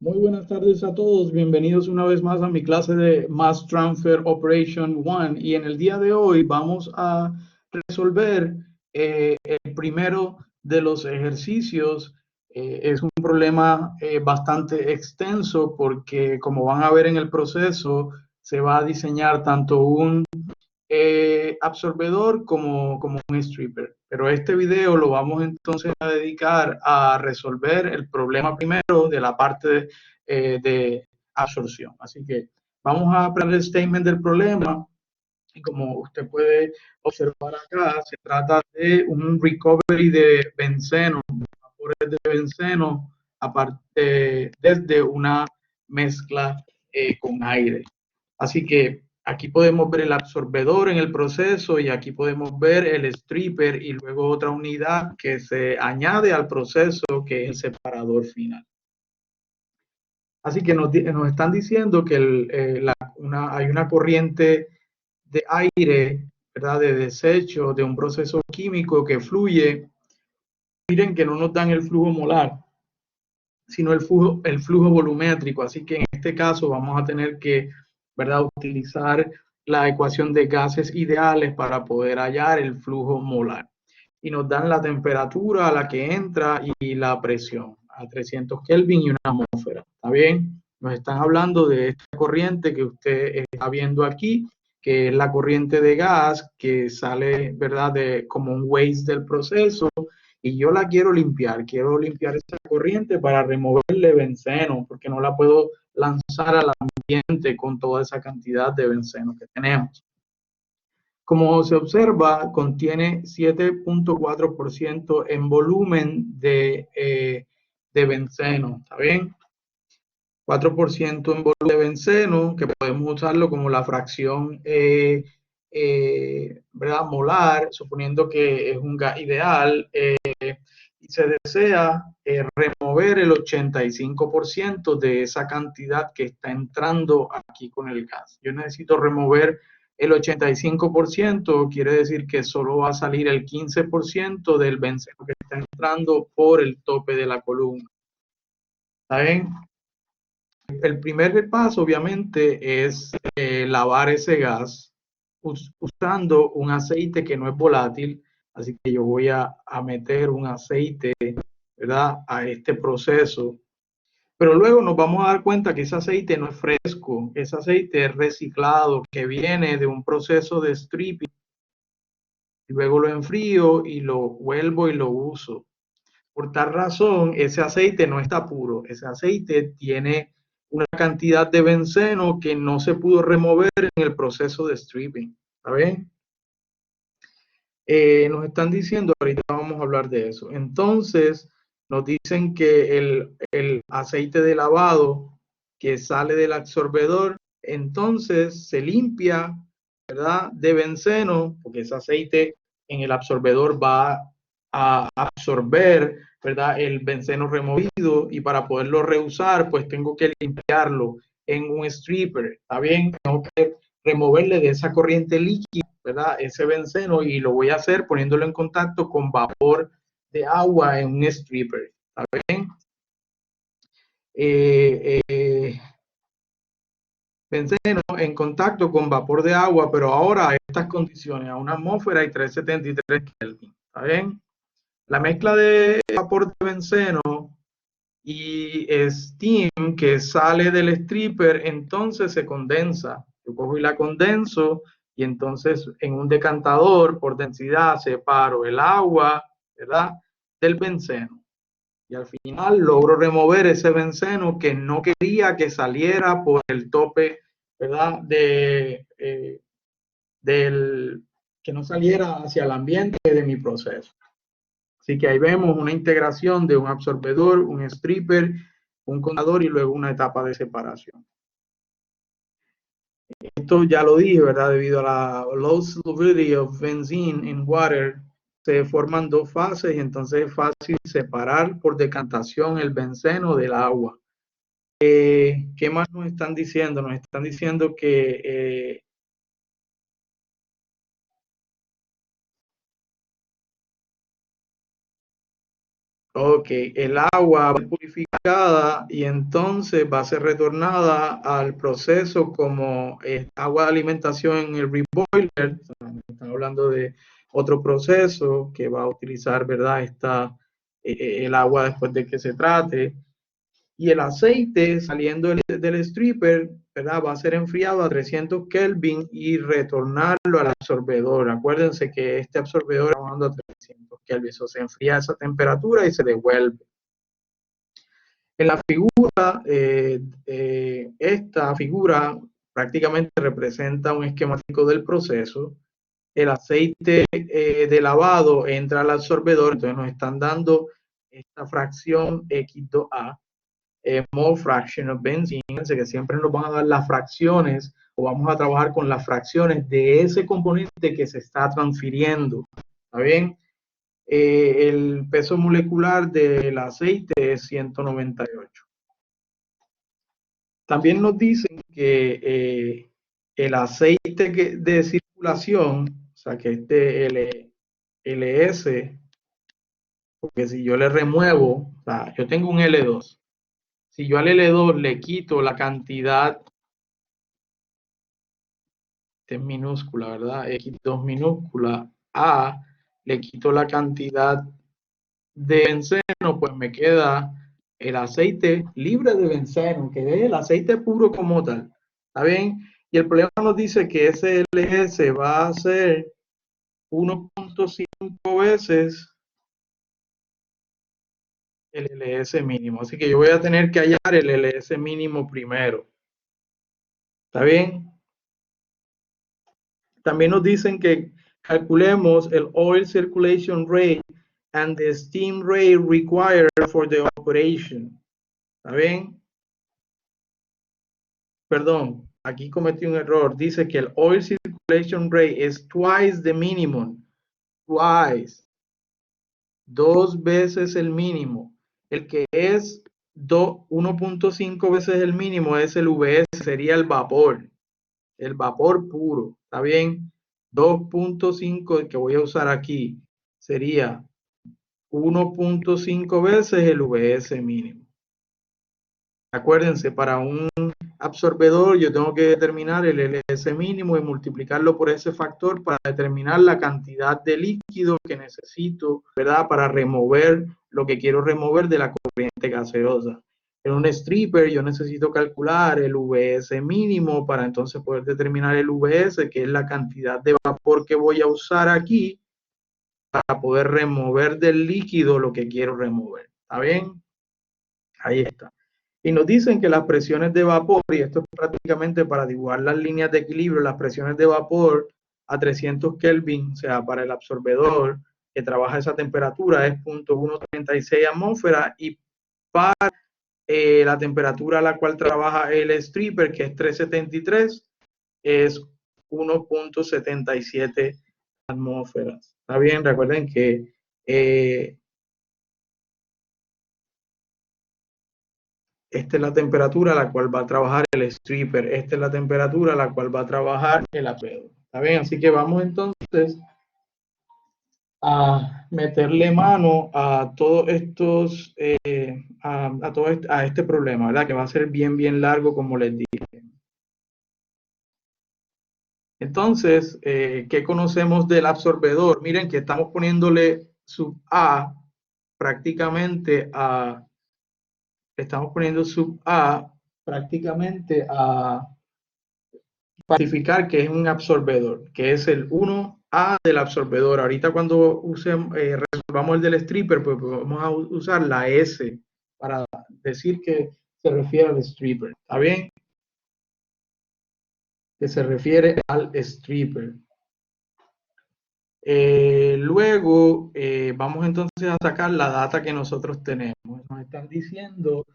Muy buenas tardes a todos, bienvenidos una vez más a mi clase de Mass Transfer Operation 1 y en el día de hoy vamos a resolver el primero de los ejercicios. Es un problema bastante extenso porque como van a ver en el proceso se va a diseñar tanto un absorbedor como un stripper. Pero este video lo vamos entonces a dedicar a resolver el problema primero de la parte de absorción. Así que vamos a aprender el statement del problema. Y como usted puede observar acá, se trata de un recovery de benceno, vapores de benceno, aparte desde una mezcla con aire. Así que aquí podemos ver el absorbedor en el proceso y aquí podemos ver el stripper y luego otra unidad que se añade al proceso que es el separador final. Así que nos están diciendo que hay una corriente de aire, ¿verdad? De desecho de un proceso químico que fluye. Miren que no nos dan el flujo molar, sino el flujo volumétrico. Así que en este caso vamos a tener que, ¿verdad?, utilizar la ecuación de gases ideales para poder hallar el flujo molar. Y nos dan la temperatura a la que entra y la presión a 300 Kelvin y una atmósfera. ¿Está bien? Nos están hablando de esta corriente que usted está viendo aquí, que es la corriente de gas que sale, ¿verdad?, como un waste del proceso, y yo la quiero limpiar esa corriente para removerle benceno, porque no la puedo lanzar al ambiente con toda esa cantidad de benceno que tenemos. Como se observa, contiene 7.4% en volumen de benceno, ¿está bien? 4% en volumen de benceno, que podemos usarlo como la fracción ¿verdad?, molar, suponiendo que es un gas ideal, y se desea remover el 85% de esa cantidad que está entrando aquí con el gas. Yo necesito remover el 85%, quiere decir que solo va a salir el 15% del benceno que está entrando por el tope de la columna. ¿Está bien? El primer paso, obviamente, es lavar ese gas usando un aceite que no es volátil. Así que yo voy a meter un aceite, ¿verdad?, a este proceso. Pero luego nos vamos a dar cuenta que ese aceite no es fresco, ese aceite es reciclado, que viene de un proceso de stripping. Y luego lo enfrío y lo vuelvo y lo uso. Por tal razón, ese aceite no está puro. Ese aceite tiene una cantidad de benceno que no se pudo remover en el proceso de stripping. ¿Está bien? Nos están diciendo, ahorita vamos a hablar de eso. Entonces, nos dicen que el aceite de lavado que sale del absorbedor, entonces se limpia, ¿verdad?, de benceno, porque ese aceite en el absorbedor va a absorber, ¿verdad?, el benceno removido, y para poderlo reusar, pues tengo que limpiarlo en un stripper. ¿Está bien? Tengo que removerle de esa corriente líquida, ¿verdad?, ese benceno, y lo voy a hacer poniéndolo en contacto con vapor de agua en un stripper. ¿Está bien? Benceno en contacto con vapor de agua, pero ahora a estas condiciones, a una atmósfera y 373 Kelvin. ¿Está bien? La mezcla de vapor de benceno y steam que sale del stripper, entonces se condensa. Yo cojo y la condenso, y entonces en un decantador por densidad separo el agua, ¿verdad?, del benceno. Y al final logro remover ese benceno que no quería que saliera por el tope, ¿verdad?, que no saliera hacia el ambiente de mi proceso. Así que ahí vemos una integración de un absorbedor, un stripper, un contador y luego una etapa de separación. Esto ya lo dije, ¿verdad? Debido a la low solubility of benzene in water, se forman dos fases y entonces es fácil separar por decantación el benceno del agua. ¿Qué más nos están diciendo? Nos están diciendo que Ok, el agua va a ser purificada y entonces va a ser retornada al proceso como agua de alimentación en el reboiler. Estamos hablando de otro proceso que va a utilizar, ¿verdad? El agua después de que se trate. Y el aceite saliendo del stripper, ¿verdad? Va a ser enfriado a 300 Kelvin y retornarlo al absorbedor. Acuérdense que este absorbedor está trabajando a 300 Kelvin, eso se enfría a esa temperatura y se devuelve. En la figura, esta figura prácticamente representa un esquemático del proceso. El aceite de lavado entra al absorbedor, entonces nos están dando esta fracción X2A. Mole fraction of benzene, que siempre nos van a dar las fracciones o vamos a trabajar con las fracciones de ese componente que se está transfiriendo. ¿Está bien? El peso molecular del aceite es 198. También nos dicen que el aceite de circulación, o sea que este LS, porque si yo le remuevo, o sea, yo tengo un L2, si yo al L2 le quito la cantidad, es minúscula, ¿verdad? X2 minúscula, A, le quito la cantidad de benceno, pues me queda el aceite libre de benceno, que es el aceite puro como tal. ¿Está bien? Y el problema nos dice que ese LS va a ser 1.5 veces el LS mínimo. Así que yo voy a tener que hallar el LS mínimo primero. ¿Está bien? También nos dicen que calculemos el oil circulation rate and the steam rate required for the operation. ¿Está bien? Perdón, aquí cometí un error. Dice que el oil circulation rate es twice the minimum. Twice. 2 veces el mínimo. El que es 1.5 veces el mínimo es el VS, sería el vapor puro. ¿Está bien? 2.5 el que voy a usar aquí sería 1.5 veces el VS mínimo. Acuérdense, para un absorbedor yo tengo que determinar el LS mínimo y multiplicarlo por ese factor para determinar la cantidad de líquido que necesito, ¿verdad? Para remover lo que quiero remover de la corriente gaseosa. En un stripper yo necesito calcular el VS mínimo para entonces poder determinar el VS, que es la cantidad de vapor que voy a usar aquí para poder remover del líquido lo que quiero remover. ¿Está bien? Ahí está. Y nos dicen que las presiones de vapor, y esto es prácticamente para dibujar las líneas de equilibrio, las presiones de vapor a 300 Kelvin, o sea, para el absorbedor que trabaja esa temperatura es 0.136 atmósferas y para la temperatura a la cual trabaja el stripper, que es 373, es 1.77 atmósferas. Está bien, recuerden que esta es la temperatura a la cual va a trabajar el stripper. Esta es la temperatura a la cual va a trabajar el absorbedor. ¿Está bien? Así que vamos entonces a meterle mano a todos estos, a este problema, ¿verdad? Que va a ser bien, bien largo, como les dije. Entonces, ¿qué conocemos del absorbedor? Miren que estamos poniéndole sub A prácticamente a, estamos poniendo sub A prácticamente a clasificar que es un absorbedor, que es el 1A del absorbedor. Ahorita cuando resolvamos el del stripper, pues vamos a usar la S para decir que se refiere al stripper. ¿Está bien? Que se refiere al stripper. Luego vamos entonces a sacar la data que nosotros tenemos. Nos están diciendo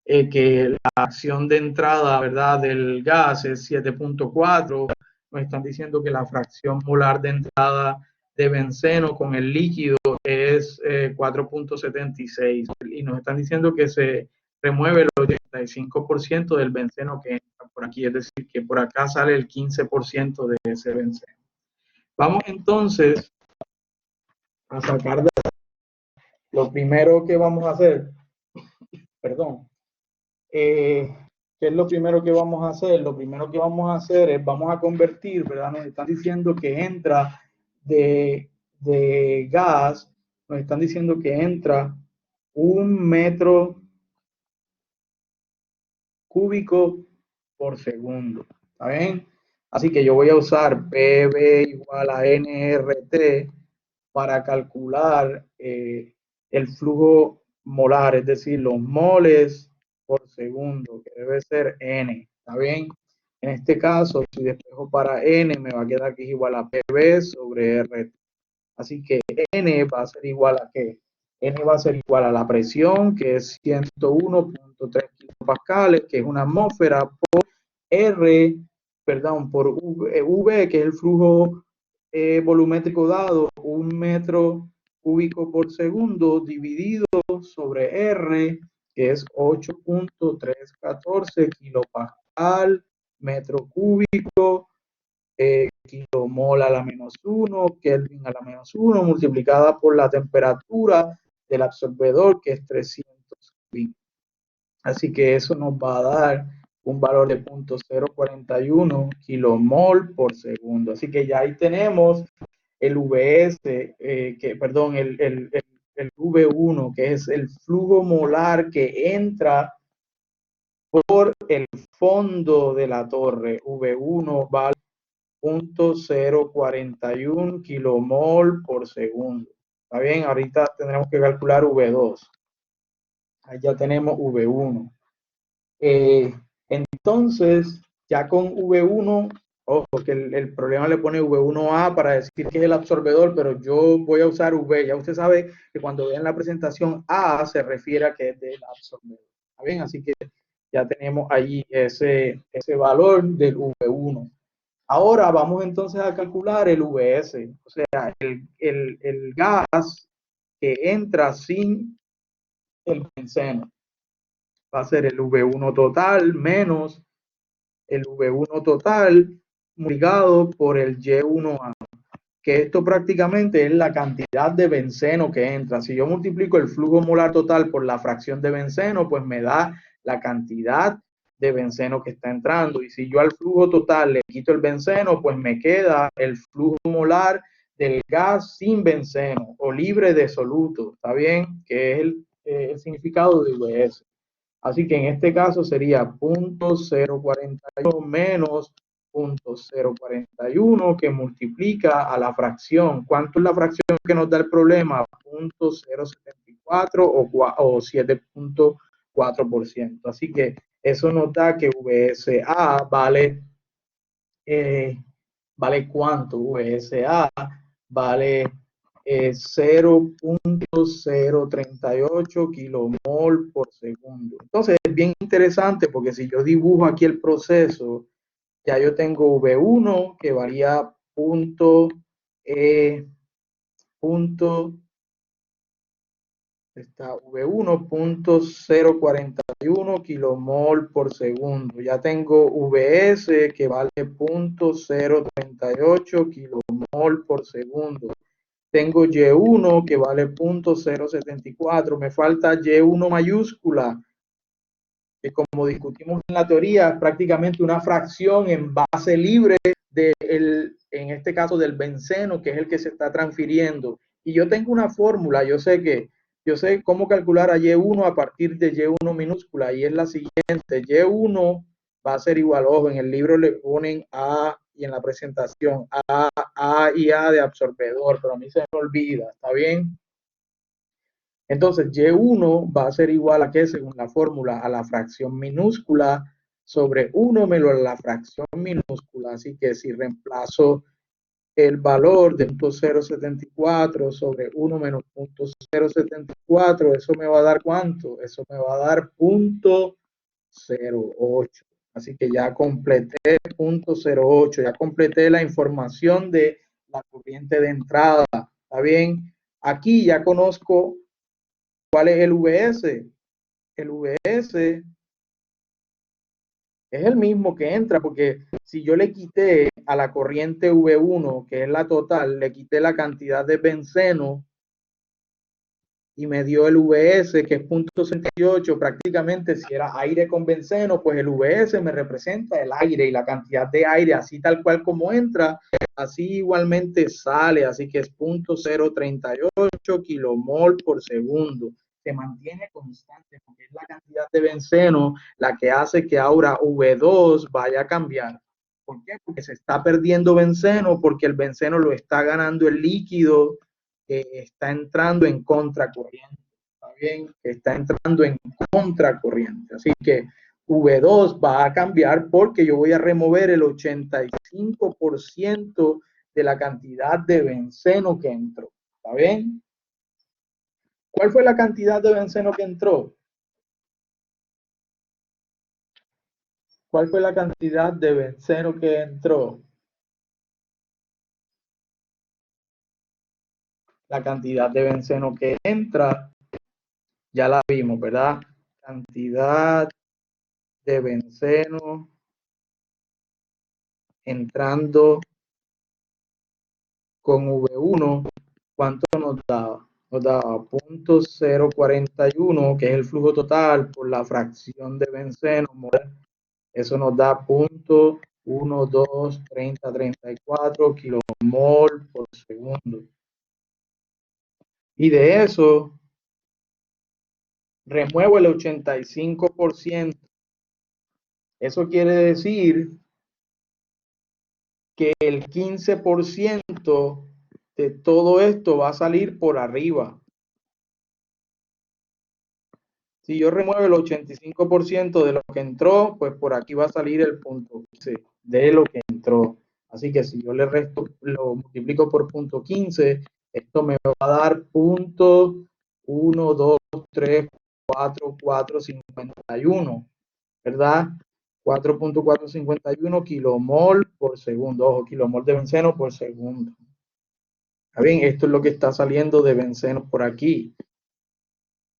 que la acción de entrada, ¿verdad?, del gas es 7.4. Nos están diciendo que la fracción molar de entrada de benceno con el líquido es 4.76 y nos están diciendo que se remueve el 85% del benceno que entra por aquí, es decir, que por acá sale el 15% de ese benceno. Vamos entonces a sacar Lo primero que vamos a hacer, perdón, ¿qué es lo primero que vamos a hacer? Lo primero que vamos a hacer es, vamos a convertir, ¿verdad? Nos están diciendo que entra de gas, nos están diciendo que entra 1 metro cúbico por segundo. ¿Está bien? Así que yo voy a usar PV igual a NRT para calcular el flujo molar, es decir, los moles por segundo, que debe ser N. ¿Está bien? En este caso, si despejo para N, me va a quedar que es igual a PV sobre RT. Así que N va a ser igual a ¿qué? N va a ser igual a la presión, que es 101.3 kilopascales, que es una atmósfera, por R, perdón, por V, que es el flujo volumétrico dado, 1 metro cúbico por segundo, dividido sobre R, que es 8.314 kilopascal metro cúbico, kilomol a la -1, Kelvin a la -1, multiplicada por la temperatura del absorbedor, que es 300 Kelvin. Así que eso nos va a dar un valor de 0.041 kilomol por segundo. Así que ya ahí tenemos el VS, perdón, el V1, que es el flujo molar que entra por el fondo de la torre. V1 vale 0.041 kilomol por segundo. ¿Está bien? Ahorita tendremos que calcular V2. Ahí ya tenemos V1. Entonces, ya con V1, ojo, que el problema le pone V1A para decir que es el absorbedor, pero yo voy a usar V. Ya usted sabe que cuando vean la presentación A se refiere a que es del absorbedor. ¿Está bien? Así que ya tenemos ahí ese valor del V1. Ahora vamos entonces a calcular el VS, o sea, el gas que entra sin el benceno. Va a ser el V1 total menos el V1 total multiplicado por el Y1A, que esto prácticamente es la cantidad de benceno que entra. Si yo multiplico el flujo molar total por la fracción de benceno, pues me da la cantidad de benceno que está entrando. Y si yo al flujo total le quito el benceno, pues me queda el flujo molar del gas sin benceno o libre de soluto. ¿Está bien? Que es el significado de VS. Así que en este caso sería 0.041 menos 0.041 que multiplica a la fracción. ¿Cuánto es la fracción que nos da el problema? 0.074 o 7.4%. Así que eso nos da que VSA vale, ¿vale cuánto? VSA vale 0.038 kilomol por segundo. Entonces es bien interesante porque si yo dibujo aquí el proceso, ya yo tengo V1 que varía está V1.041 kilomol por segundo. Ya tengo VS que vale 0.038 kilomol por segundo. Tengo Y1 que vale 0.074. Me falta Y1 mayúscula, que como discutimos en la teoría, es prácticamente una fracción en base libre en este caso del benceno, que es el que se está transfiriendo. Y yo tengo una fórmula, yo sé cómo calcular a Y1 a partir de Y1 minúscula, y es la siguiente: Y1 va a ser igual, ojo, en el libro le ponen A y en la presentación A y A de absorbedor, pero a mí se me olvida, ¿está bien? Entonces, Y1 va a ser igual a ¿qué? Según la fórmula, a la fracción minúscula sobre 1 menos la fracción minúscula. Así que si reemplazo el valor de 0.074 sobre 1 menos 0.074, eso me va a dar ¿cuánto? Eso me va a dar 0.08. Así que ya completé 0.08, ya completé la información de la corriente de entrada. ¿Está bien? Aquí ya conozco cuál es el VS. El VS es el mismo que entra, porque si yo le quité a la corriente V1, que es la total, le quité la cantidad de benceno, y me dio el VS, que es 0.68, prácticamente si era aire con benceno, pues el VS me representa el aire y la cantidad de aire, así tal cual como entra, así igualmente sale, así que es 0.038 kilomol por segundo. Se mantiene constante porque es la cantidad de benceno la que hace que ahora V2 vaya a cambiar. ¿Por qué? Porque se está perdiendo benceno, porque el benceno lo está ganando el líquido que está entrando en contracorriente. ¿Está bien? Que está entrando en contracorriente. Así que V2 va a cambiar porque yo voy a remover el 85% de la cantidad de benceno que entró. ¿Está bien? ¿Cuál fue la cantidad de benceno que entró? ¿Cuál fue la cantidad de benceno que entró? La cantidad de benceno que entra, ya la vimos, ¿verdad? Cantidad de benceno entrando con V1, ¿cuánto nos daba? Nos daba 0.041, que es el flujo total por la fracción de benceno. Eso nos da 0.123034 kilomol por segundo. Y de eso, remuevo el 85%. Eso quiere decir que el 15% de todo esto va a salir por arriba. Si yo remuevo el 85% de lo que entró, pues por aquí va a salir el punto 15 de lo que entró. Así que si yo le resto, lo multiplico por punto 15, esto me va a dar punto 1, 2, 3, 4, 4, 51, ¿verdad? 4.451 kilomol por segundo. Ojo, kilomol de benceno por segundo. ¿Está bien? Esto es lo que está saliendo de benceno por aquí.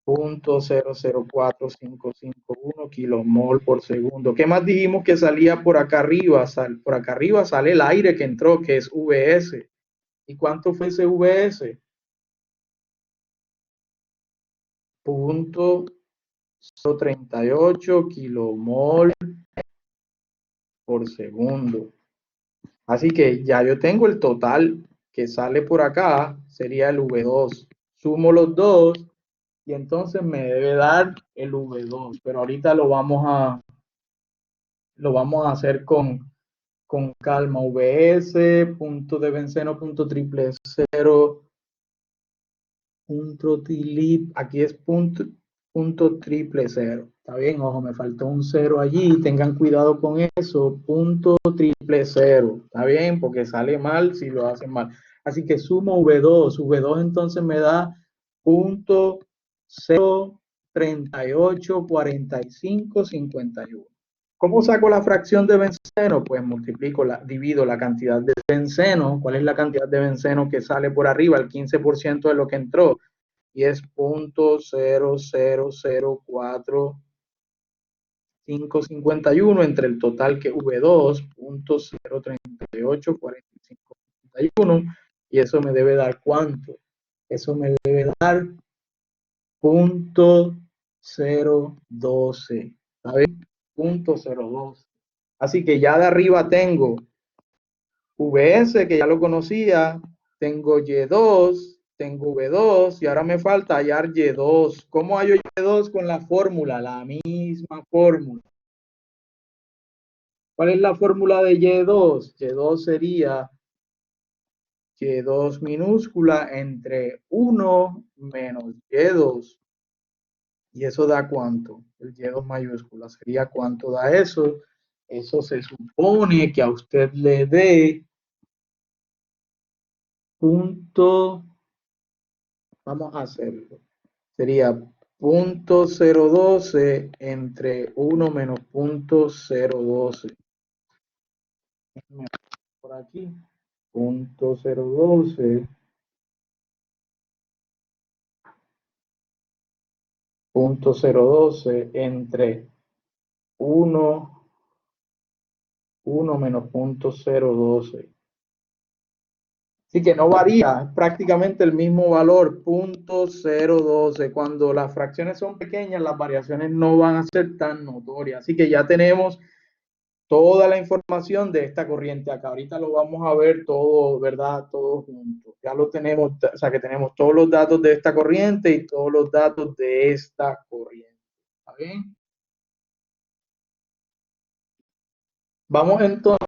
0.004551 kilomol por segundo. ¿Qué más dijimos que salía por acá arriba? Por acá arriba sale el aire que entró, que es VS. ¿Y cuánto fue ese VS? 0.038 kilomol por segundo. Así que ya yo tengo el total que sale por acá, sería el V2. Sumo los dos y entonces me debe dar el V2. Pero ahorita lo vamos a hacer con calma. VS, punto de benceno, punto triple cero, punto tilip, aquí es punto triple cero. Está bien, ojo, me faltó un cero allí, tengan cuidado con eso, punto triple cero. Está bien, porque sale mal si lo hacen mal. Así que sumo V2, V2 entonces me da punto 0.384551. ¿Cómo saco la fracción de benceno? Pues divido la cantidad de benceno. ¿Cuál es la cantidad de benceno que sale por arriba? El 15% de lo que entró. Y es 0.0045551 entre el total que V2, 0.0384551. Y eso me debe dar ¿cuánto? Eso me debe dar 0.012. ¿Sabes? 0.02. Así que ya de arriba tengo VS, que ya lo conocía, tengo Y2, tengo V2 y ahora me falta hallar Y2. ¿Cómo hallo Y2 con la fórmula? La misma fórmula. ¿Cuál es la fórmula de Y2? Y2 sería Y2 minúscula entre 1 menos Y2. ¿Y eso da cuánto? El Y2 mayúscula. ¿Sería cuánto da eso? Eso se supone que a usted le dé punto, vamos a hacerlo. Sería 0.012 entre 1 menos 0.012. Por aquí, 0.012. 0.012 entre 1 menos 0.012. Así que no varía, es prácticamente el mismo valor, 0.012. Cuando las fracciones son pequeñas, las variaciones no van a ser tan notorias. Así que ya tenemos toda la información de esta corriente acá. Ahorita lo vamos a ver todo, ¿verdad? Todo junto. Ya lo tenemos, o sea que tenemos todos los datos de esta corriente y todos los datos de esta corriente. ¿Está bien? Vamos entonces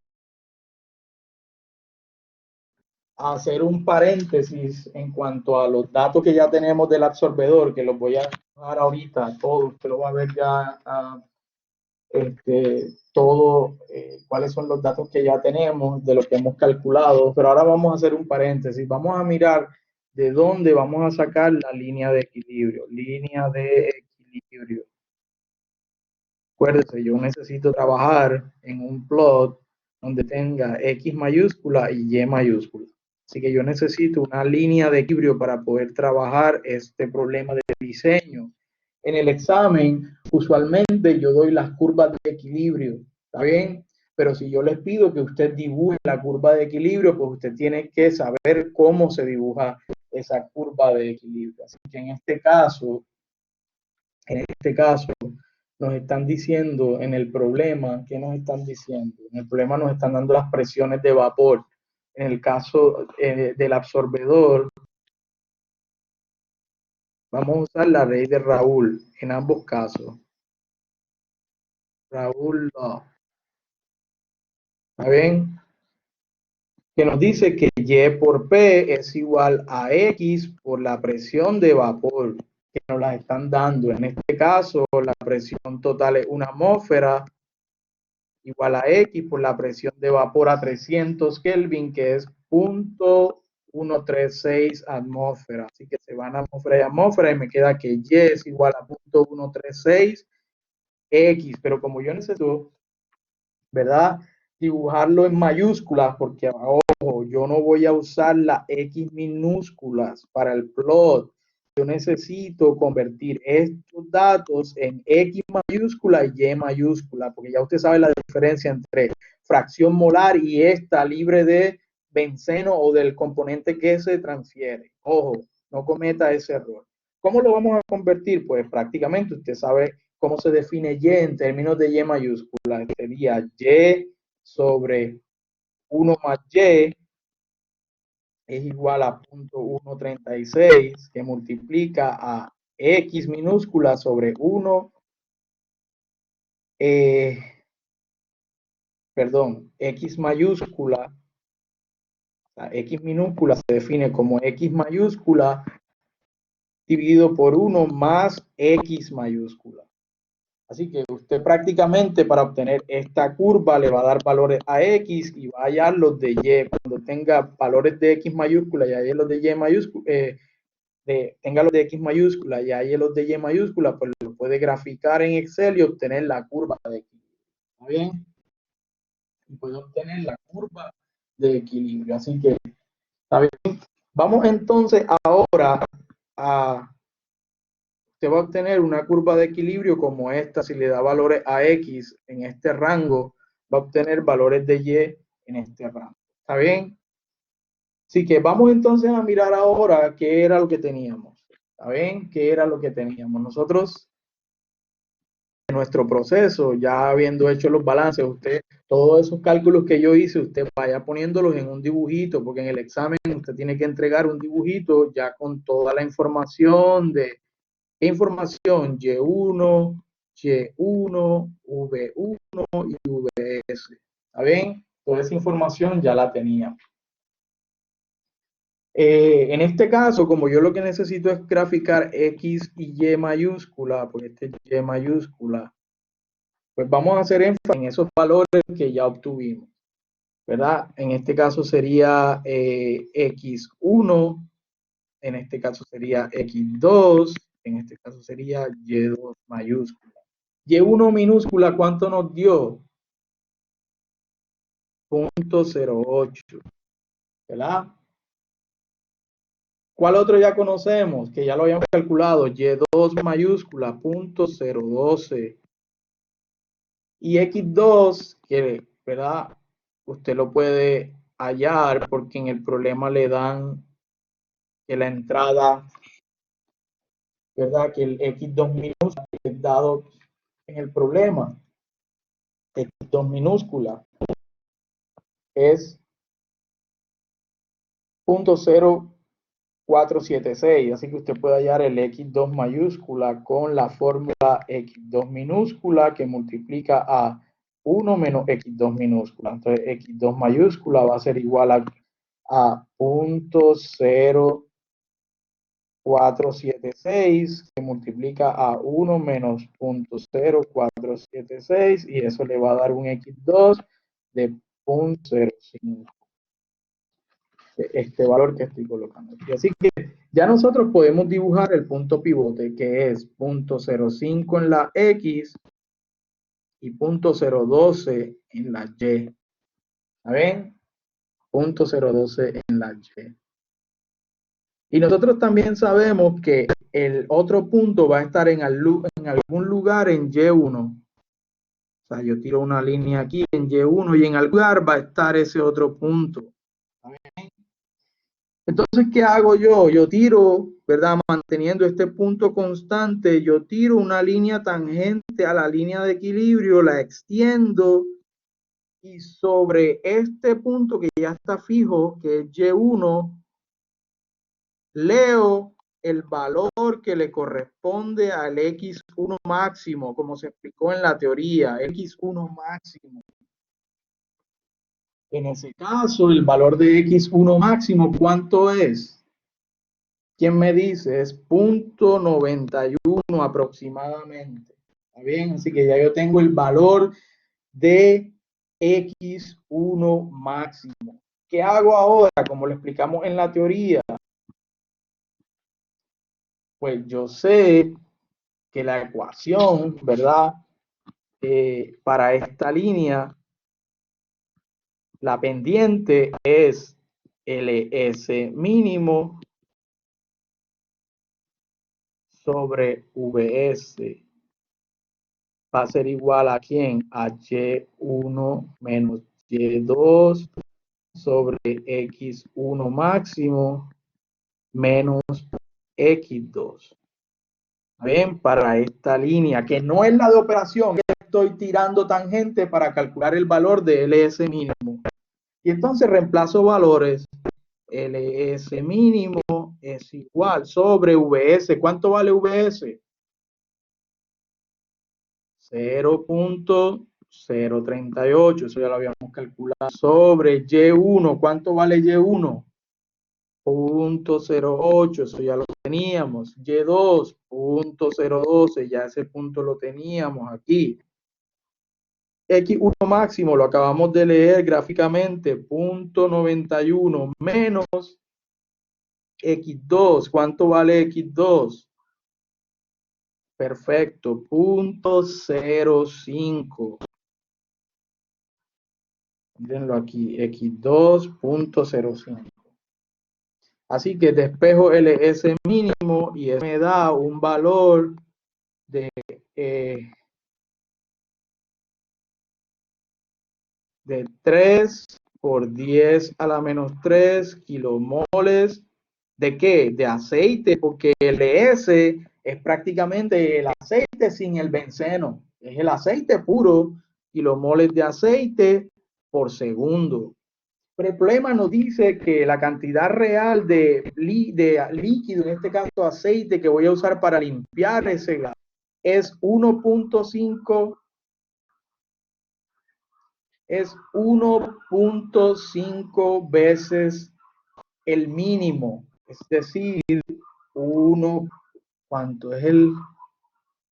a hacer un paréntesis en cuanto a los datos que ya tenemos del absorbedor, que los voy a dar ahorita, todo, usted lo va a ver ya, todo, cuáles son los datos que ya tenemos, de lo que hemos calculado, pero ahora vamos a hacer un paréntesis, vamos a mirar de dónde vamos a sacar la línea de equilibrio, Acuérdese, yo necesito trabajar en un plot donde tenga X mayúscula y Y mayúscula. Así que yo necesito una línea de equilibrio para poder trabajar este problema de diseño. En el examen, usualmente yo doy las curvas de equilibrio, ¿está bien? Pero si yo les pido que usted dibuje la curva de equilibrio, pues usted tiene que saber cómo se dibuja esa curva de equilibrio. Así que en este caso, nos están diciendo en el problema, ¿qué nos están diciendo? En el problema nos están dando las presiones de vapor. En el caso del absorbedor, vamos a usar la ley de Raúl en ambos casos. Raúl Law. ¿Está bien? Que nos dice que Y por P es igual a X por la presión de vapor que nos las están dando. En este caso, la presión total es 1 atmósfera igual a X por la presión de vapor a 300 Kelvin, que es 0.136 atmósfera. Así que se van a atmósfera y atmósfera y me queda que Y es igual a 0.136 X. Pero como yo necesito, ¿verdad?, dibujarlo en mayúsculas, porque, ojo, yo no voy a usar las X minúsculas para el plot. Yo necesito convertir estos datos en X mayúscula y Y mayúscula, porque ya usted sabe la diferencia entre fracción molar y esta libre de benceno o del componente que se transfiere. Ojo, no cometa ese error. ¿Cómo lo vamos a convertir? Pues prácticamente usted sabe cómo se define Y en términos de Y mayúscula. Sería Y sobre 1 más Y es igual a 0.136 que multiplica a X minúscula sobre 1, X mayúscula, X minúscula se define como X mayúscula dividido por 1 más X mayúscula. Así que usted prácticamente para obtener esta curva le va a dar valores a X y va a hallar los de Y. Cuando tenga valores de X mayúscula y hallar los de Y mayúscula, tenga los de X mayúscula y hallar los de Y mayúscula, pues lo puede graficar en Excel y obtener la curva de equilibrio. ¿Está bien? Y puede obtener la curva de equilibrio. Así que, ¿está bien? Vamos entonces ahora a... Usted va a obtener una curva de equilibrio como esta. Si le da valores a X en este rango, va a obtener valores de Y en este rango. ¿Está bien? Así que vamos entonces a mirar ahora qué era lo que teníamos. ¿Está bien? ¿Qué era lo que teníamos? Nosotros, en nuestro proceso, ya habiendo hecho los balances, usted, todos esos cálculos que yo hice, usted vaya poniéndolos en un dibujito, porque en el examen usted tiene que entregar un dibujito ya con toda la información de información Y1, Y1, V1 y VS. ¿Está bien? Toda esa información ya la tenía. En este caso, como yo lo que necesito es graficar X y Y mayúscula, porque este es Y mayúscula, pues vamos a hacer énfasis en esos valores que ya obtuvimos, ¿verdad? En este caso sería X1, en este caso sería X2, en este caso sería Y2 mayúscula. Y1 minúscula, ¿cuánto nos dio? 0.08, ¿verdad? ¿Cuál otro ya conocemos? Que ya lo habíamos calculado. Y2 mayúscula, 0.012. Y X2, que, ¿verdad? Usted lo puede hallar porque en el problema le dan que la entrada, ¿verdad? Que el X2 minúscula es dado en el problema. X2 minúscula es 0.0476, así que usted puede hallar el X2 mayúscula con la fórmula X2 minúscula que multiplica a 1 menos X2 minúscula. Entonces X2 mayúscula va a ser igual a 0.0476 que multiplica a 1 menos 0.0476 y eso le va a dar un X2 de 0.05. Este valor que estoy colocando aquí. Así que ya nosotros podemos dibujar el punto pivote que es 0.05 en la X y 0.012 en la Y. ¿Ven? 0.012 en la Y. Y nosotros también sabemos que el otro punto va a estar en algún lugar en Y1. O sea, yo tiro una línea aquí en Y1 y en algún lugar va a estar ese otro punto. ¿Ven? Entonces, ¿qué hago yo? Yo tiro, ¿verdad? Manteniendo este punto constante, yo tiro una línea tangente a la línea de equilibrio, la extiendo y sobre este punto que ya está fijo, que es Y1, leo el valor que le corresponde al X1 máximo, como se explicó en la teoría, X1 máximo. En ese caso, el valor de X1 máximo, ¿cuánto es? ¿Quién me dice? Es 0.91 aproximadamente. ¿Está bien? Así que ya yo tengo el valor de X1 máximo. ¿Qué hago ahora? Como lo explicamos en la teoría, pues yo sé que la ecuación, ¿verdad? Para esta línea, la pendiente es LS mínimo sobre VS. Va a ser igual a quién? A Y1 menos Y2 sobre X1 máximo menos X2. Bien, para esta línea, que no es la de operación, estoy tirando tangente para calcular el valor de LS mínimo. Y entonces reemplazo valores. LS mínimo es igual sobre VS. ¿Cuánto vale VS? 0.038, eso ya lo habíamos calculado, sobre Y1, ¿cuánto vale Y1? 0.08, eso ya lo teníamos. Y2, 0.012, ya ese punto lo teníamos aquí. X1 máximo, lo acabamos de leer gráficamente, 0.91 menos X2, ¿cuánto vale X2? Perfecto, 0.05. Mírenlo aquí, X2.05. Así que despejo LS mínimo y eso me da un valor de 3 por 10 a la menos 3 kilomoles. ¿De qué? De aceite, porque LS es prácticamente el aceite sin el benceno. Es el aceite puro, kilomoles de aceite por segundo. Pero el problema nos dice que la cantidad real de líquido, en este caso aceite, que voy a usar para limpiar ese gas, es 1.5 veces el mínimo. Es decir, ¿cuánto es el?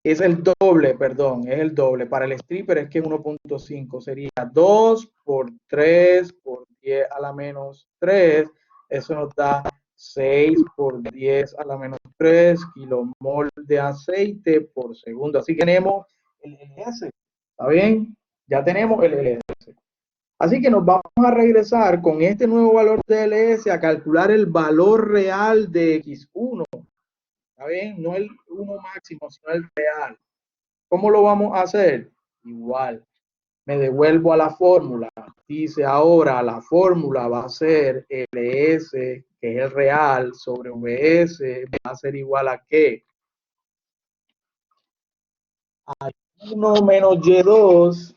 Es el doble, perdón, es el doble. Para el stripper es que 1.5 sería 2 por 3 por 10 a la menos 3. Eso nos da 6 por 10 a la menos 3 kilomol de aceite por segundo. Así que tenemos el LS. ¿Está bien? Ya tenemos el LS. Así que nos vamos a regresar con este nuevo valor de LS a calcular el valor real de X1. ¿Está bien? No el 1 máximo, sino el real. ¿Cómo lo vamos a hacer? Igual. Me devuelvo a la fórmula. Dice ahora la fórmula va a ser LS, que es el real, sobre VS, va a ser igual a ¿qué? A 1 menos Y2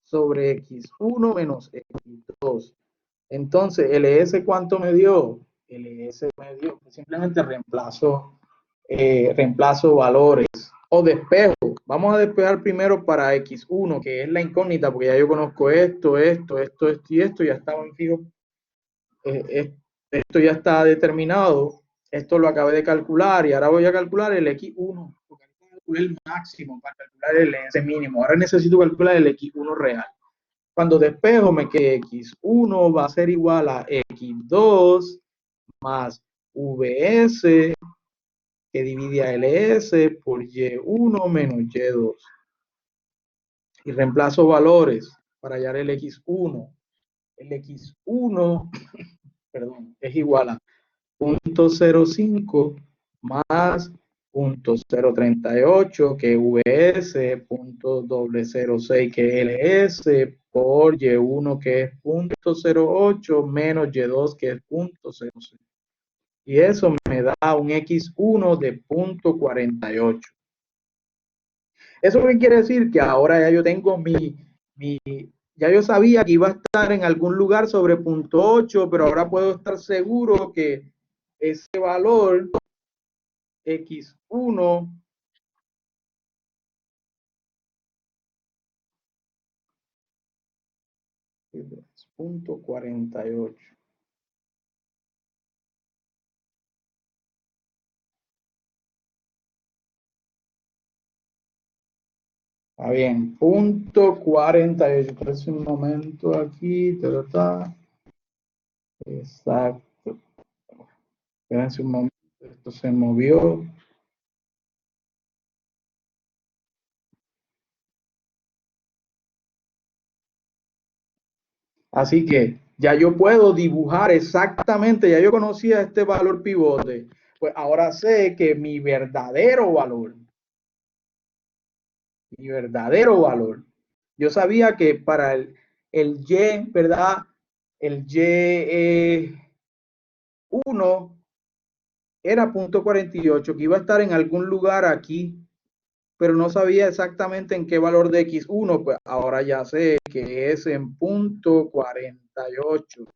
sobre X1 menos X2. Entonces, LS, ¿cuánto me dio? LS me dio, simplemente reemplazo valores o despejo. Vamos a despejar primero para X1, que es la incógnita, porque ya yo conozco esto y esto, ya estaba en fijo. Esto ya está determinado. Esto lo acabé de calcular y ahora voy a calcular el X1, porque calculé el máximo para calcular el LS mínimo. Ahora necesito calcular el X1 real. Cuando despejo me queda X1 va a ser igual a X2 más VS que divide a LS por Y1 menos Y2. Y reemplazo valores para hallar el X1. El X1, perdón, es igual a 0.05 más 0.038 que VS, 0.006 que LS, por Y1 que es 0.08 menos Y2 que es 0.06. Y eso me da un X1 de 0.48. ¿Eso qué quiere decir? Que ahora ya yo tengo ya yo sabía que iba a estar en algún lugar sobre 0.8, pero ahora puedo estar seguro que ese valor X1 es 0.48. Está bien, 0.48. Parece un momento aquí. Exacto. Espérense un momento. Esto se movió. Así que ya yo puedo dibujar exactamente, ya yo conocía este valor pivote, pues ahora sé que mi verdadero valor, yo sabía que para el Y, ¿verdad? El Y1 era 0.48, que iba a estar en algún lugar aquí, pero no sabía exactamente en qué valor de X1, pues ahora ya sé que es en 0.48.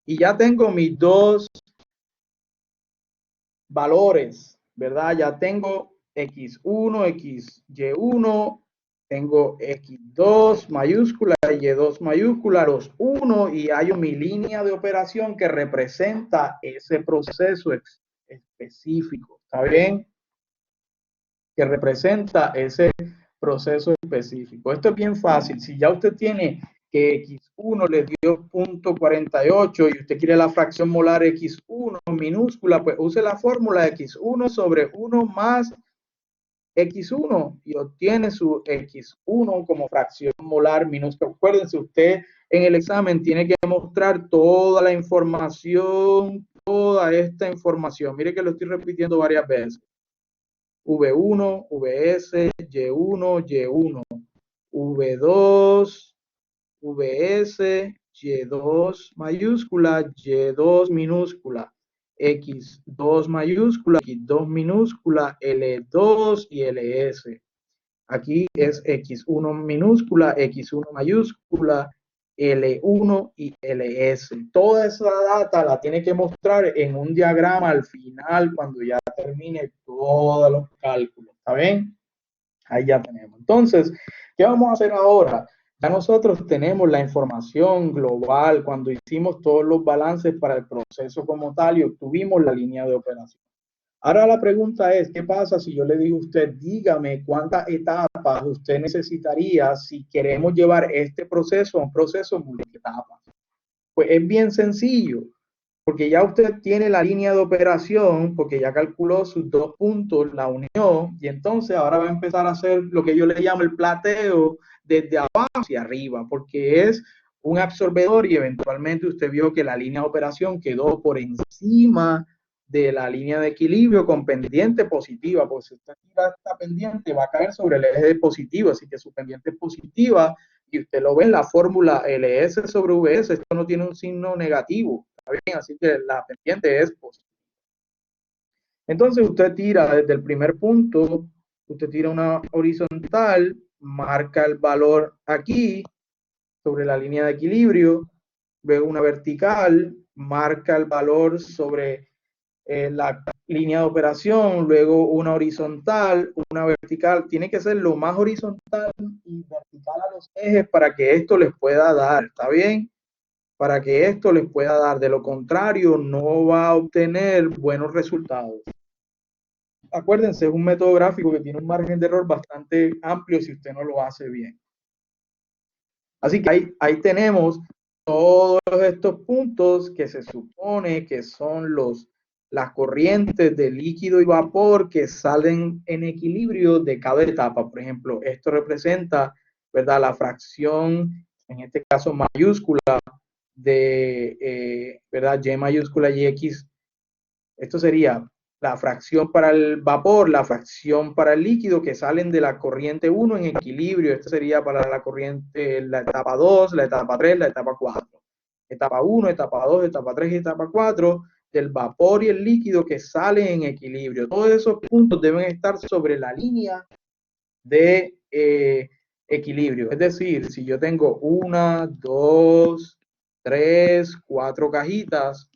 Y ya tengo mis dos valores, ¿verdad? Ya tengo X1, XY1, tengo X2 mayúscula y Y2 mayúscula, los 1, y hay mi línea de operación que representa ese proceso específico, ¿está bien? Que representa ese proceso específico. Esto es bien fácil. Si ya usted tiene que X1 le dio 0.48 y usted quiere la fracción molar X1 minúscula, pues use la fórmula X1 sobre 1 más X1 y obtiene su X1 como fracción molar minúscula. Acuérdense, usted en el examen tiene que mostrar toda la información, toda esta información. Mire que lo estoy repitiendo varias veces. V1, VS, Y1, Y1, V2, VS, Y2 mayúscula, Y2 minúscula, X2 mayúscula, X2 minúscula, L2 y LS. Aquí es X1 minúscula, X1 mayúscula, L1 y LS. Toda esa data la tiene que mostrar en un diagrama al final cuando ya termine todos los cálculos. ¿Está bien? Ahí ya tenemos. Entonces, ¿qué vamos a hacer ahora? Ya nosotros tenemos la información global cuando hicimos todos los balances para el proceso como tal y obtuvimos la línea de operación. Ahora la pregunta es, ¿qué pasa si yo le digo a usted, dígame cuántas etapas usted necesitaría si queremos llevar este proceso a un proceso multietapa? Pues es bien sencillo, porque ya usted tiene la línea de operación, porque ya calculó sus dos puntos, la unió, y entonces ahora va a empezar a hacer lo que yo le llamo el plateo desde abajo hacia arriba, porque es un absorbedor y eventualmente usted vio que la línea de operación quedó por encima de la línea de equilibrio con pendiente positiva, porque si usted tira esta pendiente va a caer sobre el eje positivo, así que su pendiente es positiva y usted lo ve en la fórmula LS sobre VS, esto no tiene un signo negativo, ¿está bien? Así que la pendiente es positiva. Entonces usted tira desde el primer punto, usted tira una horizontal, marca el valor aquí sobre la línea de equilibrio, luego una vertical, marca el valor sobre la línea de operación, luego una horizontal, una vertical. Tiene que ser lo más horizontal y vertical a los ejes para que esto les pueda dar, ¿está bien? Para que esto les pueda dar. De lo contrario, no va a obtener buenos resultados. Acuérdense, es un método gráfico que tiene un margen de error bastante amplio si usted no lo hace bien. Así que ahí tenemos todos estos puntos que se supone que son las corrientes de líquido y vapor que salen en equilibrio de cada etapa. Por ejemplo, esto representa, ¿verdad?, la fracción, en este caso mayúscula, de, ¿verdad?, Y mayúscula y X. Esto sería la fracción para el vapor, la fracción para el líquido que salen de la corriente 1 en equilibrio. Esto sería para la corriente, la etapa 2, la etapa 3, la etapa 4. Etapa 1, etapa 2, etapa 3 y etapa 4 del vapor y el líquido que salen en equilibrio. Todos esos puntos deben estar sobre la línea de equilibrio. Es decir, si yo tengo 1, 2, 3, 4 cajitas,